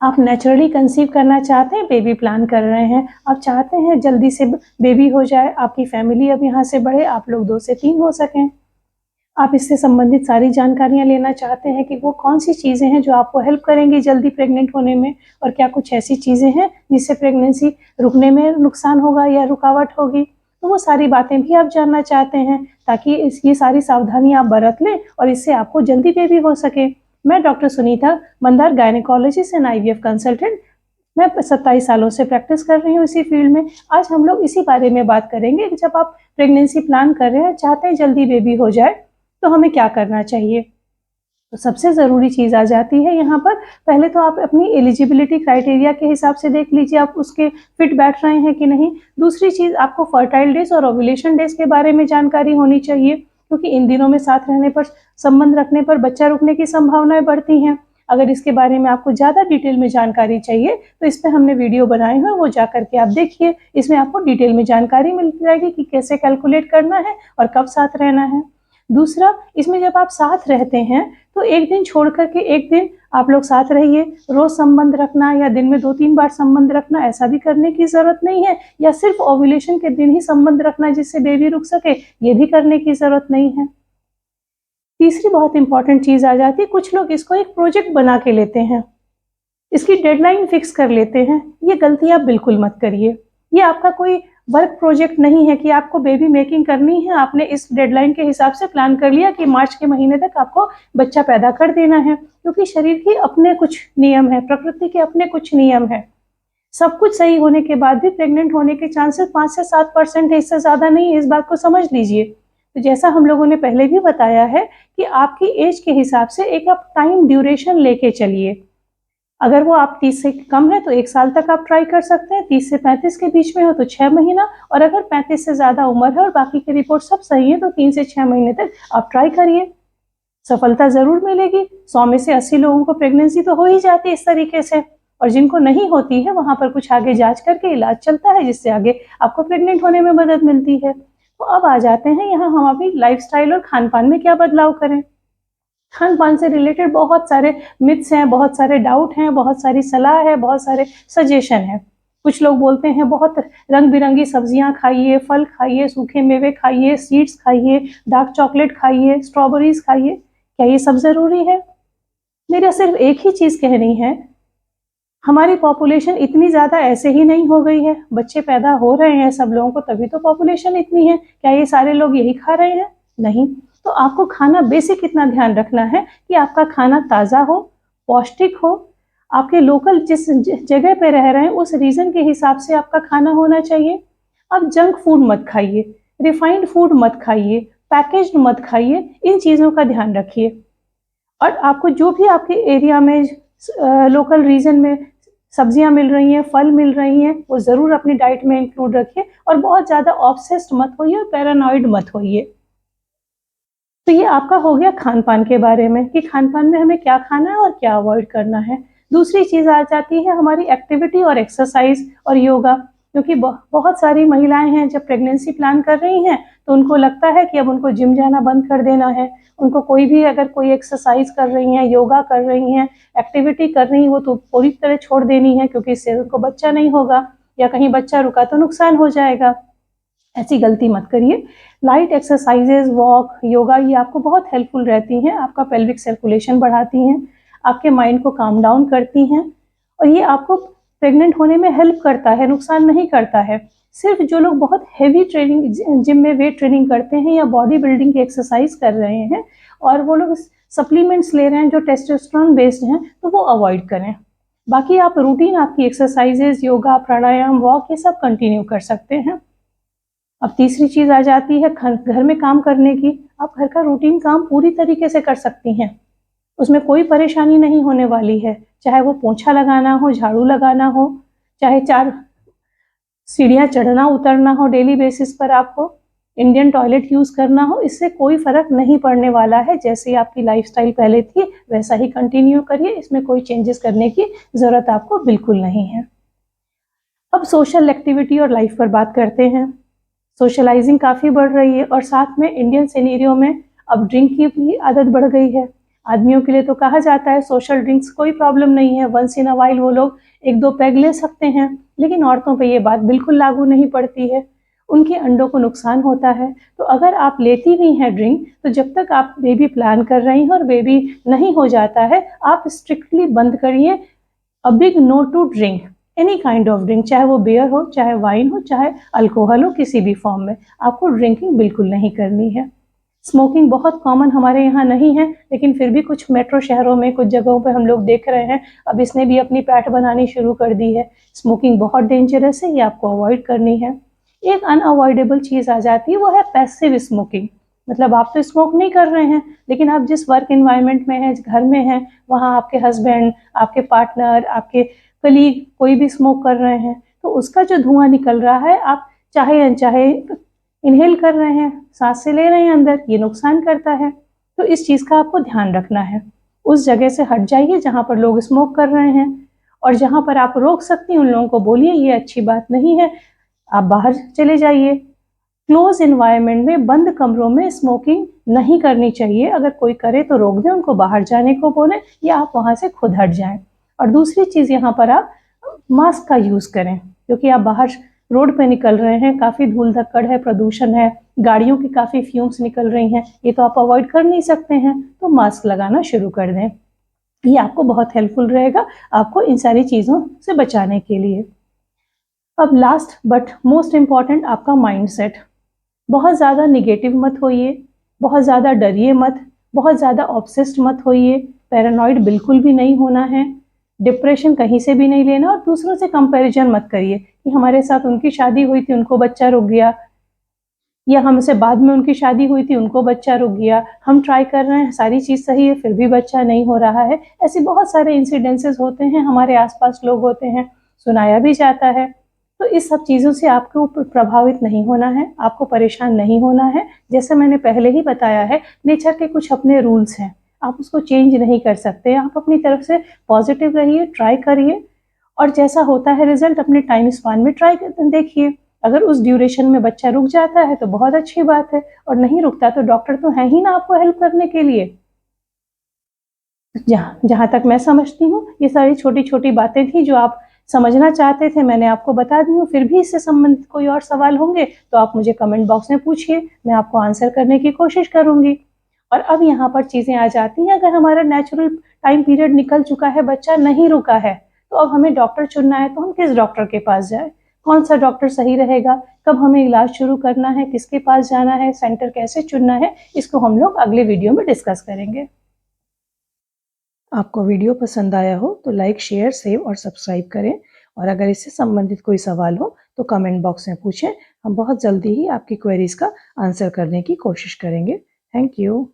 आप naturally conceive करना चाहते हैं, बेबी प्लान कर रहे हैं, आप चाहते हैं जल्दी से बेबी हो जाए, आपकी फैमिली अब यहाँ से बढ़े, आप लोग 2 से 3 हो सकें। आप इससे संबंधित सारी जानकारियाँ लेना चाहते हैं कि वो कौन-सी चीज़ें हैं जो आपको हेल्प करेंगी जल्दी प्रेग्नेंट होने में, और क्या कुछ ऐसी चीज़ें हैं जिससे प्रेगनेंसी रुकने में नुकसान होगा या रुकावट होगी। तो वो सारी बातें भी आप जानना चाहते हैं ताकि ये सारी सावधानियाँ आप बरत लें और इससे आपको जल्दी बेबी हो सके। मैं doctor Sunita Mandar, gynaecologist and IVF consultant. मैं 27 सालों से प्रैक्टिस कर रही हूँ इसी फील्ड में। आज हम लोग इसी बारे में बात करेंगे कि जब आप प्रेगनेंसी प्लान कर रहे हैं, चाहते हैं जल्दी बेबी हो जाए, तो हमें क्या करना चाहिए। तो सबसे ज़रूरी चीज़ आ जाती है यहाँ पर, पहले तो आप अपनी एलिजिबिलिटी क्राइटेरिया के हिसाब से देख लीजिए आप उसके फिट बैठ रहे हैं कि नहीं। दूसरी चीज़, आपको फर्टाइल डेज और ओव्यूलेशन डेज के बारे में जानकारी होनी चाहिए, क्योंकि इन दिनों में साथ रहने पर, संबंध रखने पर बच्चा रुकने की संभावनाएं बढ़ती हैं। अगर इसके बारे में आपको ज़्यादा डिटेल में जानकारी चाहिए तो इस पर हमने वीडियो बनाए हैं, वो जा करके आप देखिए। इसमें आपको डिटेल में जानकारी मिल जाएगी कि कैसे कैलकुलेट करना है और कब साथ रहना है। दूसरा, इसमें जब आप साथ रहते हैं तो एक दिन छोड़ कर के एक दिन आप लोग साथ रहिए। रोज संबंध रखना या दिन में 2-3 बार संबंध रखना, ऐसा भी करने की जरूरत नहीं है, या सिर्फ ओव्यूलेशन के दिन ही संबंध रखना जिससे बेबी रुक सके, ये भी करने की जरूरत नहीं है। तीसरी बहुत इंपॉर्टेंट चीज आ जाती है, कुछ लोग इसको एक प्रोजेक्ट बना के लेते हैं, इसकी डेडलाइन फिक्स कर लेते हैं। ये गलती आप बिल्कुल मत करिए। ये आपका कोई वर्क प्रोजेक्ट नहीं है कि आपको बेबी मेकिंग करनी है, आपने इस डेडलाइन के हिसाब से प्लान कर लिया कि मार्च के महीने तक आपको बच्चा पैदा कर देना है, क्योंकि शरीर के अपने कुछ नियम है, प्रकृति के अपने कुछ नियम है। सब कुछ सही होने के बाद भी प्रेग्नेंट होने के चांसेस 5 से 7% है, इससे ज़्यादा नहीं है, इस बात को समझ लीजिए। तो जैसा हम लोगों ने पहले भी बताया है कि आपकी एज के हिसाब से एक आप टाइम ड्यूरेशन लेके चलिए। अगर वो आप 30 से कम है तो 1 साल तक आप ट्राई कर सकते हैं, 30 से 35 के बीच में हो तो 6 महीना, और अगर 35 से ज़्यादा उम्र है और बाकी की रिपोर्ट सब सही है तो 3 से 6 महीने तक आप ट्राई करिए। सफलता ज़रूर मिलेगी। 100 में से 80 लोगों को प्रेगनेंसी तो हो ही जाती है इस तरीके से, और जिनको नहीं होती है वहाँ पर कुछ आगे जांच करके इलाज चलता है जिससे आगे आपको प्रेग्नेंट होने में मदद मिलती है। तो अब आ जाते हैं यहाँ हम अपनी लाइफस्टाइल और खान पान में क्या बदलाव करें। खान पान से रिलेटेड बहुत सारे मिथ्स हैं, बहुत सारे डाउट हैं, बहुत सारी सलाह है, बहुत सारे सजेशन है। कुछ लोग बोलते हैं बहुत रंग बिरंगी सब्जियां खाइए, फल खाइए, सूखे मेवे खाइए, सीड्स खाइए, डार्क चॉकलेट खाइए, स्ट्रॉबेरीज खाइए। क्या ये सब जरूरी है? मेरा सिर्फ एक ही चीज कहनी है, हमारी पॉपुलेशन इतनी ज्यादा ऐसे ही नहीं हो गई है, बच्चे पैदा हो रहे हैं सब लोगों को, तभी तो पॉपुलेशन इतनी है। क्या ये सारे लोग यही खा रहे हैं? नहीं। तो आपको खाना बेसिक इतना ध्यान रखना है कि आपका खाना ताज़ा हो, पौष्टिक हो, आपके लोकल जिस जगह पे रह रहे हैं उस रीजन के हिसाब से आपका खाना होना चाहिए। अब जंक फूड मत खाइए, रिफाइंड फूड मत खाइए, पैकेज्ड मत खाइए, इन चीज़ों का ध्यान रखिए। और आपको जो भी आपके एरिया में लोकल रीजन में सब्जियां मिल रही हैं, फल मिल रही हैं, वो ज़रूर अपनी डाइट में इंक्लूड रखिए, और बहुत ज़्यादा ऑब्सेस्ड मत होइए और पैरानॉइड मत होइए। तो ये आपका हो गया खान पान के बारे में कि खान पान में हमें क्या खाना है और क्या अवॉइड करना है। दूसरी चीज़ आ जाती है हमारी एक्टिविटी और एक्सरसाइज और योगा, क्योंकि बहुत सारी महिलाएं हैं जब प्रेगनेंसी प्लान कर रही हैं तो उनको लगता है कि अब उनको जिम जाना बंद कर देना है। उनको कोई भी अगर कोई एक्सरसाइज कर रही हैं, योगा कर रही हैं, एक्टिविटी कर रही हैं, वो तो पूरी तरह छोड़ देनी है, क्योंकि इससे उनको बच्चा नहीं होगा, या कहीं बच्चा रुका तो नुकसान हो जाएगा। ऐसी गलती मत करिए। लाइट एक्सरसाइजेज, वॉक, योगा, ये आपको बहुत हेल्पफुल रहती हैं, आपका पेल्विक सर्कुलेशन बढ़ाती हैं, आपके माइंड को काम डाउन करती हैं, और ये आपको प्रेग्नेंट होने में हेल्प करता है, नुकसान नहीं करता है। सिर्फ जो लोग बहुत हैवी ट्रेनिंग, जिम में वेट ट्रेनिंग करते हैं या बॉडी बिल्डिंग की एक्सरसाइज कर रहे हैं और वो लोग सप्लीमेंट्स ले रहे हैं जो टेस्टोस्टेरोन बेस्ड हैं, तो वो अवॉइड करें। बाकी आप रूटीन आपकी एक्सरसाइजेज, योगा, प्राणायाम, वॉक, ये सब कंटिन्यू कर सकते हैं। अब तीसरी चीज़ आ जाती है घर में काम करने की। आप घर का रूटीन काम पूरी तरीके से कर सकती हैं, उसमें कोई परेशानी नहीं होने वाली है। चाहे वो पोंछा लगाना हो, झाड़ू लगाना हो, चाहे 4 सीढ़ियाँ चढ़ना उतरना हो डेली बेसिस पर, आपको इंडियन टॉयलेट यूज़ करना हो, इससे कोई फ़र्क नहीं पड़ने वाला है। जैसे आपकी लाइफस्टाइल पहले थी वैसा ही कंटिन्यू करिए, इसमें कोई चेंजेस करने की ज़रूरत आपको बिल्कुल नहीं है। अब सोशल एक्टिविटी और लाइफ पर बात करते हैं। सोशलाइजिंग काफ़ी बढ़ रही है, और साथ में इंडियन सिनेरियो में अब ड्रिंक की भी आदत बढ़ गई है। आदमियों के लिए तो कहा जाता है सोशल ड्रिंक्स कोई प्रॉब्लम नहीं है, वंस इन अ वाइल वो लोग 1-2 पैग ले सकते हैं, लेकिन औरतों पे ये बात बिल्कुल लागू नहीं पड़ती है। उनके अंडों को नुकसान होता है। तो अगर आप लेती भी हैं ड्रिंक, तो जब तक आप बेबी प्लान कर रही हैं और बेबी नहीं हो जाता है, आप स्ट्रिक्टली बंद करिए a big no to drink any kind of drink, चाहे वो बियर हो, चाहे वाइन हो, चाहे अल्कोहल हो, किसी भी फॉर्म में आपको ड्रिंकिंग बिल्कुल नहीं करनी है। स्मोकिंग बहुत कॉमन हमारे यहाँ नहीं है, लेकिन फिर भी कुछ मेट्रो शहरों में कुछ जगहों पे हम लोग देख रहे हैं, अब इसने भी अपनी पैठ बनानी शुरू कर दी है। स्मोकिंग बहुत डेंजरस है, ये आपको अवॉइड करनी है। एक अनअवॉइडेबल चीज़ आ जाती है, वो है पैसिव स्मोकिंग। मतलब आप तो स्मोक नहीं कर रहे हैं, लेकिन आप जिस वर्क एनवायरनमेंट में हैं, घर में हैं, वहाँ आपके हस्बैंड, आपके पार्टनर, आपके कलीग कोई भी स्मोक कर रहे हैं, तो उसका जो धुआं निकल रहा है, आप चाहे अनचाहे इनहेल कर रहे हैं, सांस से ले रहे हैं अंदर, ये नुकसान करता है। तो इस चीज़ का आपको ध्यान रखना है। उस जगह से हट जाइए जहाँ पर लोग स्मोक कर रहे हैं, और जहाँ पर आप रोक सकती हैं उन लोगों को बोलिए ये अच्छी बात नहीं है, आप बाहर चले जाइए। क्लोज इन्वायरमेंट में, बंद कमरों में स्मोकिंग नहीं करनी चाहिए। अगर कोई करे तो रोक दें, उनको बाहर जाने को बोलें, या आप वहाँ से खुद हट जाएं। और दूसरी चीज़, यहाँ पर आप मास्क का यूज़ करें, क्योंकि आप बाहर रोड पे निकल रहे हैं, काफ़ी धूल धक्कड़ है, प्रदूषण है, गाड़ियों की काफ़ी फ्यूम्स निकल रही हैं, ये तो आप अवॉइड कर नहीं सकते हैं, तो मास्क लगाना शुरू कर दें। ये आपको बहुत हेल्पफुल रहेगा, आपको इन सारी चीज़ों से बचाने के लिए। अब लास्ट बट मोस्ट इम्पॉर्टेंट, आपका माइंडसेट। बहुत ज़्यादा निगेटिव मत होइए, बहुत ज़्यादा डरिए मत, बहुत ज़्यादा ऑब्सेस्ड मत होइए, पैरानॉइड बिल्कुल भी नहीं होना है, डिप्रेशन कहीं से भी नहीं लेना, और दूसरों से कंपैरिजन मत करिए कि हमारे साथ उनकी शादी हुई थी, उनको बच्चा रुक गया, या हमसे बाद में उनकी शादी हुई थी, उनको बच्चा रुक गया, हम ट्राई कर रहे हैं, सारी चीज़ सही है, फिर भी बच्चा नहीं हो रहा है। ऐसे बहुत सारे इंसिडेंसेस होते हैं, हमारे आसपास लोग होते हैं, सुनाया भी जाता है। तो इस सब चीज़ों से आपको प्रभावित नहीं होना है, आपको परेशान नहीं होना है। जैसे मैंने पहले ही बताया है, नेचर के कुछ अपने रूल्स हैं, आप उसको चेंज नहीं कर सकते। आप अपनी तरफ से पॉजिटिव रहिए, ट्राई करिए, और जैसा होता है रिजल्ट अपने टाइम स्पान में ट्राई कर देखिए। अगर उस ड्यूरेशन में बच्चा रुक जाता है तो बहुत अच्छी बात है, और नहीं रुकता तो डॉक्टर तो है ही ना आपको हेल्प करने के लिए। जहाँ जहाँ तक मैं समझती हूँ, ये सारी छोटी छोटी बातें थी जो आप समझना चाहते थे, मैंने आपको बता दी हूँ। फिर भी इससे संबंधित कोई और सवाल होंगे तो आप मुझे कमेंट बॉक्स में पूछिए, मैं आपको आंसर करने की कोशिश करूँगी। और अब यहाँ पर चीज़ें आ जाती हैं, अगर हमारा नेचुरल टाइम पीरियड निकल चुका है, बच्चा नहीं रुका है, तो अब हमें डॉक्टर चुनना है, तो हम किस डॉक्टर के पास जाए, कौन सा डॉक्टर सही रहेगा, कब हमें इलाज शुरू करना है, किसके पास जाना है, सेंटर कैसे चुनना है, इसको हम लोग अगले वीडियो में डिस्कस करेंगे। आपको वीडियो पसंद आया हो तो लाइक, शेयर, सेव और सब्सक्राइब करें, और अगर इससे संबंधित कोई सवाल हो तो कमेंट बॉक्स में पूछें, हम बहुत जल्दी ही आपकी क्वेरीज का आंसर करने की कोशिश करेंगे। Thank you.